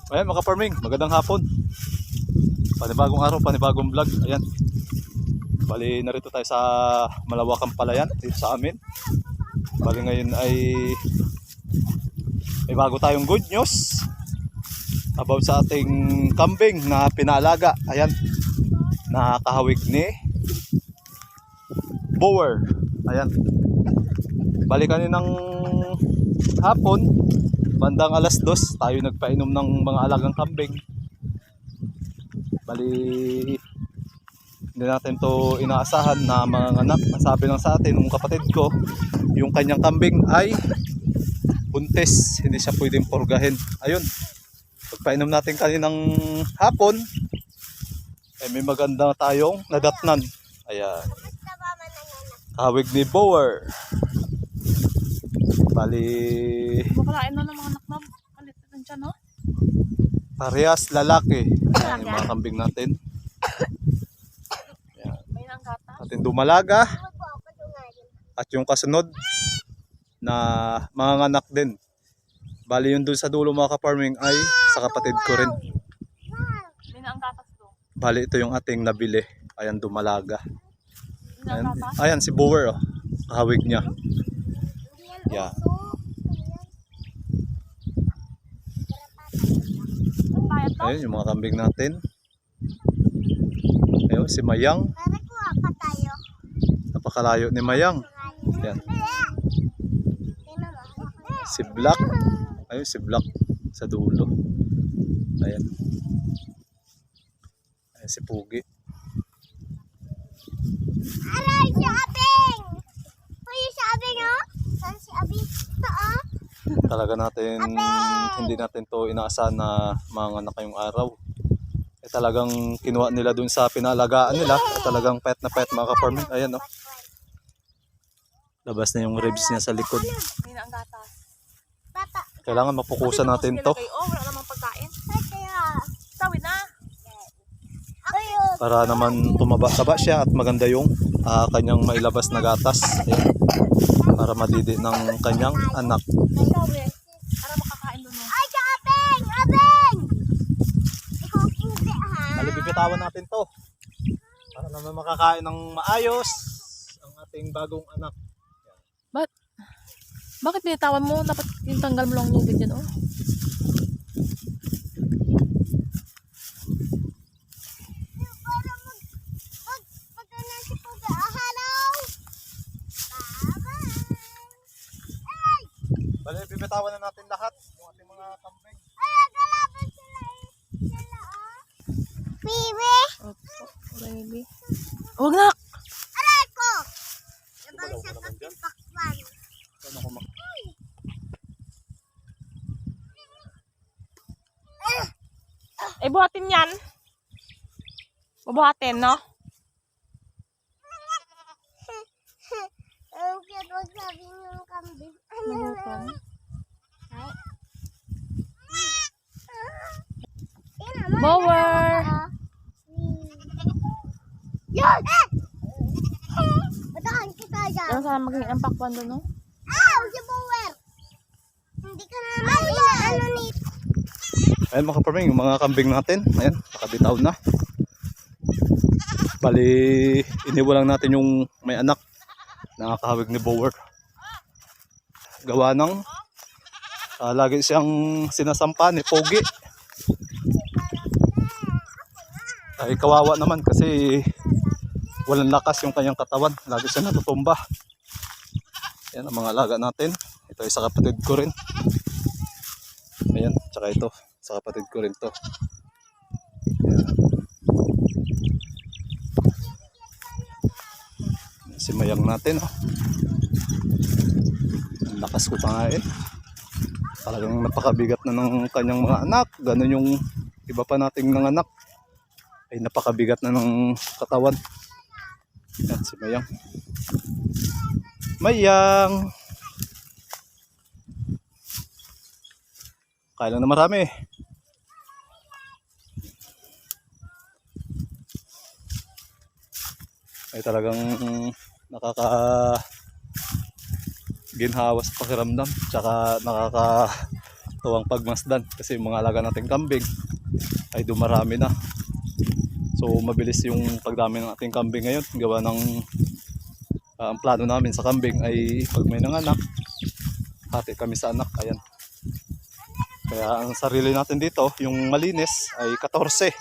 Ayan mga farming, magandang hapon. Panibagong araw, panibagong vlog. Ayan. Bali narito tayo sa malawakang palayan dito sa amin. Bali ngayon ay may bago tayong good news about sa ating kambing na pinaalaga. Ayan. Nakakahawig ni Boer. Ayan. Bali kaninang hapon, bandang alas 2, tayo nagpainom ng mga alagang kambing. Bali hindi natin to inaasahan na mga anak. Sabi lang sa atin ng kapatid ko, yung kanyang kambing ay buntis, hindi siya pwedeng purgahin. Ayun, pagpainom natin kaninang hapon ay may maganda tayong nadatnan. Ayan, hawig ni Boer. Bali Makalain na ng mga anak na palit na dyan, no? parehas lalaki. Ayan, yung mga kambing natin. Ayan. May nang gata. Ating dumalaga. At yung kasunod na mga anak din. Bali yun dun sa dulo mga ka-farming ay sa kapatid ko rin. May nang gatas doon. Bali ito yung ating nabili. Ayan, dumalaga. May Ayan, nang gatas. ayan si Boer, oh. Kahawig niya. Yeah. Ang bayad to? Ayun yung mga kambing natin. Ayun si Mayang. Napakalayo ni Mayang. Ayan. Si Black. Ayun si Black sa dulo. Ayan. Ayan si Pugi. Aray, si Abing! Uy, si Abing, oh! Saan si Abing? Ito, oh! Talaga natin, hindi natin to inaasahan na mga anak ngayong araw. Eh talagang kinuha nila dun sa pinalagaan nila. Eh, talagang pet na pet mga ka-farming. Ayan, oh. Labas na yung ribs niya sa likod. May nang gatas. Bata. Kailangan mapukusan natin to Oh, wala namang pagkain. Kaya. Tawid na. Ayun. para naman tumaba-taba siya at maganda yung kanyang mailabas na gatas. Ayan. Para madidi ng kanyang anak. Tawid. Para makakain doon, no? Ay, si Abing! Abing! Ikaw hindi, ha? Alibibitawan natin to para naman makakain ng maayos ang ating bagong anak. Bakit binitawan mo? Dapat yung tanggal mo lang lubid dyan, oh. Para ano si Puga. Hello! Bye-bye! Bali, bibitawan na natin lahat yung ating mga kambing. Ay, agalaban sila eh. Sila, oh. Bibi! Opo, baby. Huwag na! Aray ko! Nabang Gumalaw sa ka naman dyan. kapipakwan. Saan ako Eh, buhatin yan. Bubuhatin, no? Ang cute, wag sabi yung kambing. Nagutom. Bower! Yan! Batahan kita dyan. Ano sana maging ang pakwan doon, no? Ow! Si Bower! Hindi ka naman inaano ni... Ayan mga ka-farming, yung mga kambing natin. Ayan, nakabitaw na. Bali, iniwan lang natin yung may anak. Nakakahawig ni Bower. Gawa ng lagi siyang sinasampa ni Pogi. Ay kawawa naman kasi walang lakas yung kanyang katawan. Lagi siya natutumba. Ayan ang mga alaga natin. Ito ay sa kapatid ko rin. Ayan, tsaka ito. Sa kapatid ko rin to. Ayan. Si Mayang natin, oh. Ang lakas ko pangain. Talagang napakabigat na ng kanyang mga anak. Ganun yung iba pa nating ng anak. Ay napakabigat na ng katawan. Yan si Mayang. Mayang! Kailan na marami. Ay talagang nakaka ginhawa sa pakiramdam, tsaka tuwang pagmasdan kasi yung mga alaga nating kambing ay dumarami na. So mabilis yung pagdami ng ating kambing ngayon. Gawa ng ang plano namin sa kambing ay pag may nanganak, hati kami sa anak. Ayan. Kaya ang sarili natin dito, yung malinis ay 14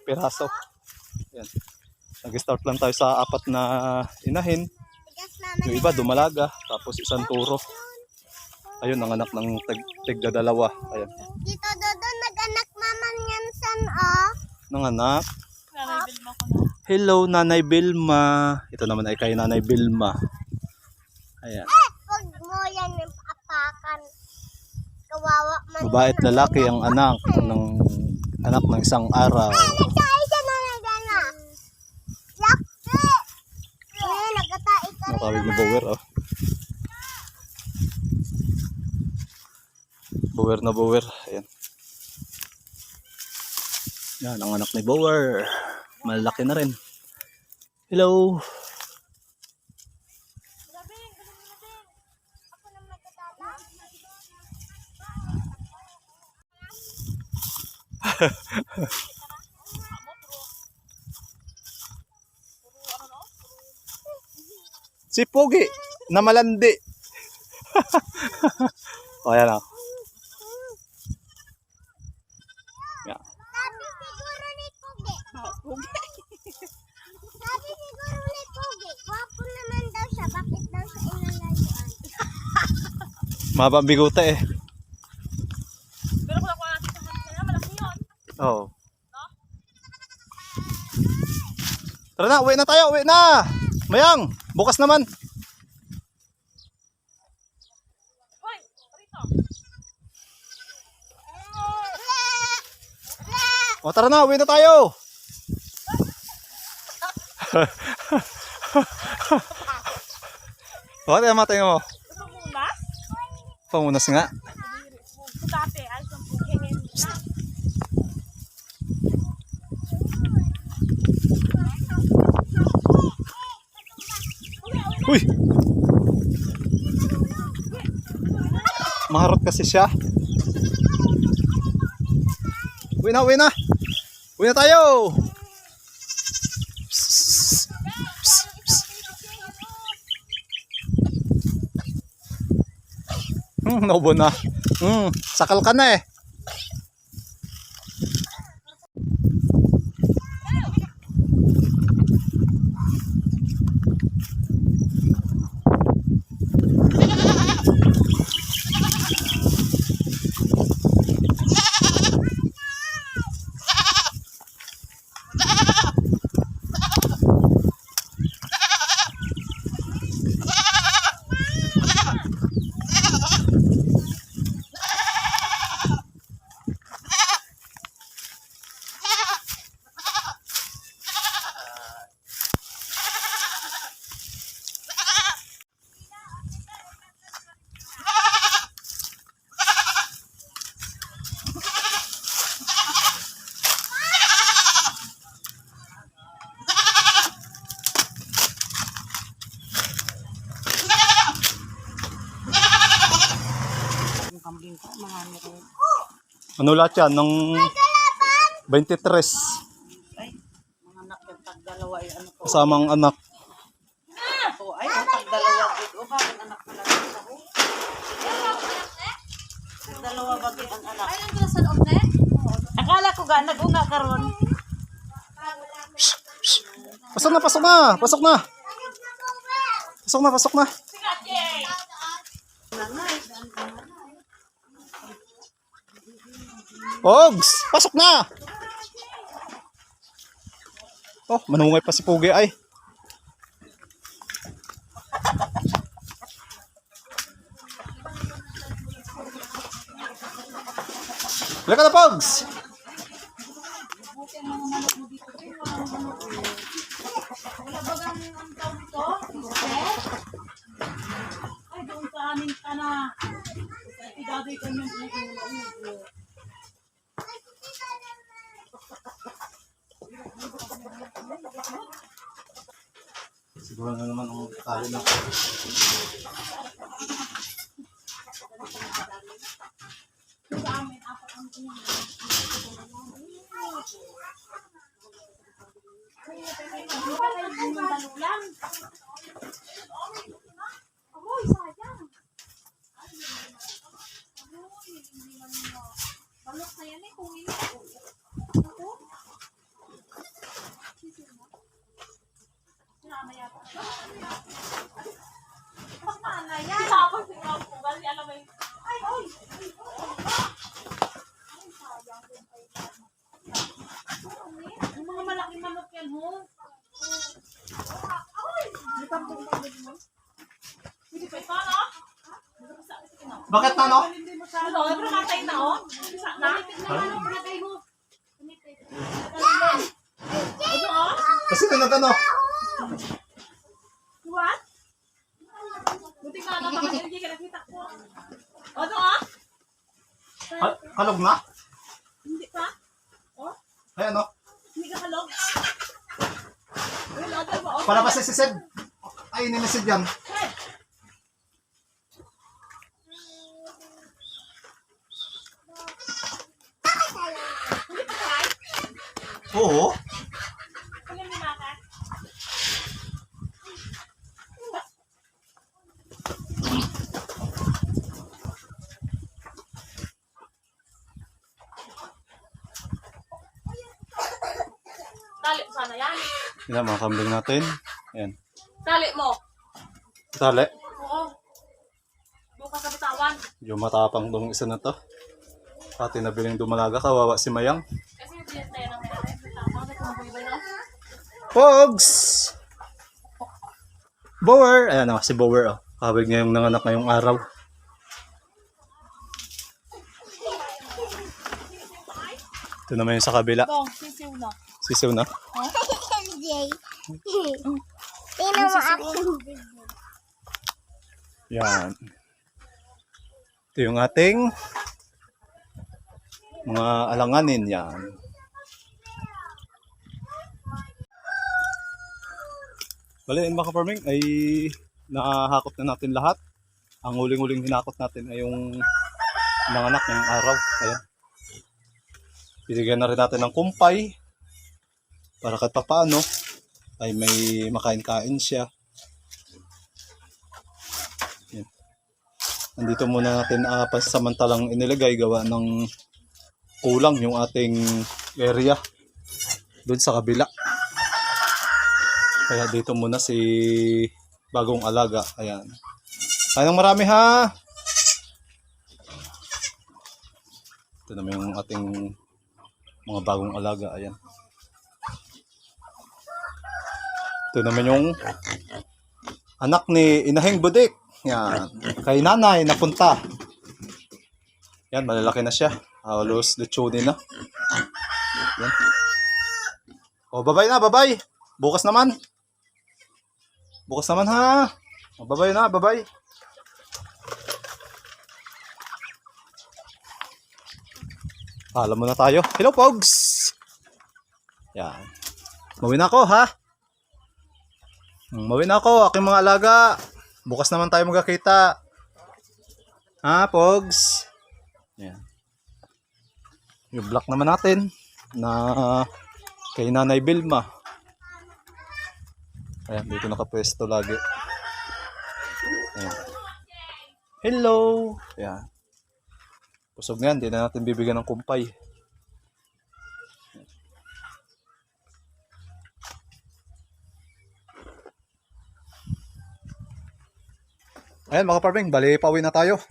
piraso. Ayan. Nag-start lang tayo sa 4 na inahin. Yung iba dumalaga, tapos isang turo. Ayun, nanganak ng tigda dalawa. Ayan. Dito Dodo, nag-anak naman yan san ah. Nanganak. Nanay Vilma ko na. Hello, Nanay Vilma. Ito naman ay kay Nanay Vilma. Ayan. Huwag mo yan yung apakan. Kawawa man. Babae at lalaki ang anak ng isang araw. Nagtae siya na nagana. Laki! Nagatae ka rin Nakawig ni naman. Bower, oh. Bower na Bower. Ayan. Yan, ang anak ni Bower. Malaki na rin. Hello. Ako na magkatata. Si Pogi na malandi. O, ayan, oh. Yan. Sabi siguro ni Pugi. Sabi siguro ni Pugi. Gwapo naman daw siya. Bakit daw siya inalayuan? Mahaba ang bigote eh. Pero kung ako natin sa kanila, malaki yun. Oo. Tara na, uwi na tayo, uwi na. Mayang, bukas naman. Hoy, parito. O tara na, uwi na tayo. Bakit yung matay mo? Gusto mo muna? Pamunas nga. Sa dati, ay sa pugingin na. Uy! Maharot kasi siya. Uwi na, uwi na. Uwi na tayo. Naubo na. Sakal ka na eh. Ano lahat yan? Nung 23. Mga anak yung tagdalawa ay ano po. Kasamang anak. So, ay, ang tagdalawa dito. Bakit anak na lang ako? Tagdalawa bagay ang anak. Ay, nandun sa loob na eh. Akala ko ga, nag-unga karon. Pasok na, pasok na! Pasok na! Pasok na, pasok na! Pogs! Pasok na! Oh, manungay pa si Pogi ay. Laka na, Pogs! Ay, doon sa amin ka na. Igabi ka nyo. Siguro na naman ang tali na. Amoy, sayang. Balok na yan eh, kung hindi. Ako? Sinama yata. Pakmana yan. Tapos ikaw po, bali alam mo yung... Ay, oy! Yung mga malaking manok yan, ho. Ay! Hindi pa ito, no? Bakit na, no? Hindi mo sa... Ano, pero matay na, oh. Isa na. Pinagay mo. Ito, oh. Kasi ano? What? Buti ka na baka hindi ka nakita ko. Ano, oh? Kalog na? Hindi pa? Oh? Ay, ano? Hindi ka kalog? Wala ka ba? Oh, Para ba si Seb? Ay, ninisid yan. Hey! Hindi pa try? Oo. Kaya may makan? Tali mo sana yan. Yan, mga kambing natin. Ayan. Tali mo. Tali. Oo. Bukas sa bitawan. Yung matapang tong isa na to. Pati nabiling dumalaga, kawawa si Mayang. Kasi yung pinit tayo ng mayroon. Bitawan na kung mabuhay na. Pogs! Bower! Ayan o, si Bower o. Kawig niya yung nanganak ngayong araw. Ito naman yung sa kabila. Bong, sisiw na. Sisiw na. Jay. Tingnan mo ako. Yan. Ito yung ating mga alanganin yan. Bali, in mga farming ay nakahakot na natin lahat. Ang huling-huling hinakot natin ay yung nanganak ngayong araw. Ayan. Binigyan na rin natin ng kumpay para kahit pa paano ay may makain-kain siya. Yan. Nandito muna natin pasamantalang inilagay gawa ng kulang yung ating area doon sa kabila. Kaya dito muna si bagong alaga. Ayan. Kaya marami ha. Ito naman yung ating mga bagong alaga. Ayan. Ito naman yung anak ni Inahing Budik. Yan. Kay nanay napunta. Yan, malalaki na siya. Halos lechonin na. Yan. O, babay na, babay. Bukas naman. Bukas naman ha. O, babay na, babay. Alam mo na tayo. Hello, Pogs. Yan. Mawin ako, ha? Mawin ako, aking mga alaga. Bukas naman tayo magkakita. Ha, Pogs? Yan. Yung block naman natin na kay Nanay Vilma. Ayan, dito nakapwesto lagi. Ayan. Hello! Ayan. Pusog nga, hindi na natin bibigyan ng kumpay. Ayan mga farming, bali pauwi na tayo.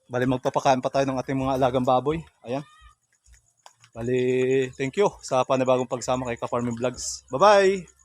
Bali magpapakain pa tayo ng ating mga alagang baboy. Ayan. Bali, thank you sa panibagong pagsama kay Ka Farming Vlogs. Bye-bye!